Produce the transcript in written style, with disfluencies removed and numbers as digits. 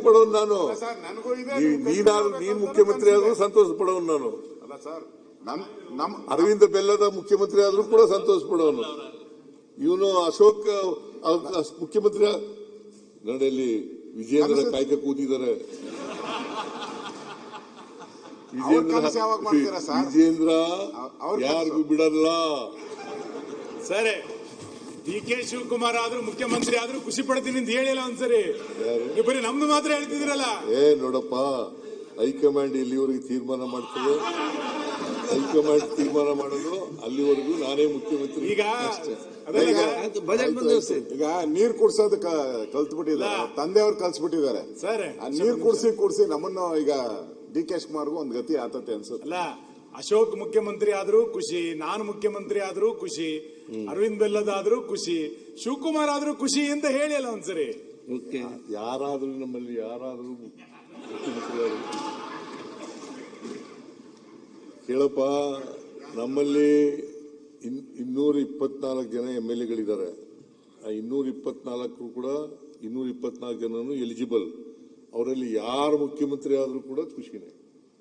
ಪಡೋನು ನಾನು. ನೀನ್ ಮುಖ್ಯಮಂತ್ರಿ ಆದ್ರೂ ಸಂತೋಷ ಪಡೋನು ನಾನು. ಅರವಿಂದ ಬೆಲ್ಲದ ಮುಖ್ಯಮಂತ್ರಿ ಆದ್ರೂ ಕೂಡ ಸಂತೋಷ ಪಡೋನು. ಇವನು ಅಶೋಕ್ ಮುಖ್ಯಮಂತ್ರಿ ನಡೆಯಲ್ಲಿ ವಿಜೇಂದ್ರ ಕಾಯ್ಕ ಕೂತಿದ್ದಾರೆ. ವಿಜೇಂದ್ರ ಯಾರಿಗೂ ಬಿಡಲ್ಲ. ಸರಿ, ಡಿ.ಕೆ. ಶಿವಕುಮಾರ್ ಆದ್ರೂ ಮುಖ್ಯಮಂತ್ರಿ ಆದ್ರೂ ಖುಷಿ ಪಡ್ತೀನಿ ಅಂತ ಹೇಳಿಲ್ಲ ಒಂದ್ಸರಿ. ಬರೀ ನಮ್ದು ಮಾತ್ರ ಹೇಳ್ತಿದ್ರಲ್ಲ. ನೋಡಪ್ಪ, ಹೈಕಮಾಂಡ್ ಎಲ್ಲಿವರೆಗೆ ತೀರ್ಮಾನ ಮಾಡ್ತದೆ, ಹೈಕಮಾಂಡ್ ತೀರ್ಮಾನ ಮಾಡೋದು ಅಲ್ಲಿವರೆಗೂ ನಾನೇ ಮುಖ್ಯಮಂತ್ರಿ. ಈಗ ನೀರ್ ಕುಡ್ಸೋದು ಕಲ್ತ್ಬಿಟ್ಟಿದ್ದಾರೆ, ತಂದೆಯವ್ರು ಕಲ್ಸ್ಬಿಟ್ಟಿದ್ದಾರೆ. ಸರ್, ನೀರ್ ಕುಡ್ಸಿ ನಮ್ಮನ್ನು ಈಗ ಡಿ.ಕೆ. ಶಿವಕುಮಾರ್ಗೂ ಒಂದ್ ಗತಿ ಆತತೆ ಅನ್ಸುತ್ತೆ. ಅಲ್ಲ, ಅಶೋಕ್ ಮುಖ್ಯಮಂತ್ರಿ ಆದ್ರೂ ಖುಷಿ, ನಾನು ಮುಖ್ಯಮಂತ್ರಿ ಆದ್ರೂ ಖುಷಿ, ಅರವಿಂದ್ ಬೆಲ್ಲದಾದ್ರೂ ಖುಷಿ, ಶಿವಕುಮಾರ್ ಆದ್ರೂ ಖುಷಿ ಅಂತ ಹೇಳಿಲ್ಲ ಒಂದ್ಸರಿ. ಯಾರಾದ್ರೂ ನಮ್ಮಲ್ಲಿ ಯಾರಾದ್ರೂ ಮುಖ್ಯಮಂತ್ರಿ ಆದ್ರೂ ಕೇಳಪ್ಪ, ನಮ್ಮಲ್ಲಿ 224 ಜನ MLA-ಗಳಿದ್ದಾರೆ. ಆ 224 ಕೂಡ 224 ಜನನು ಎಲಿಜಿಬಲ್. ಅವರಲ್ಲಿ ಯಾರು ಮುಖ್ಯಮಂತ್ರಿ ಆದ್ರೂ ಕೂಡ ಖುಷಿನೇ.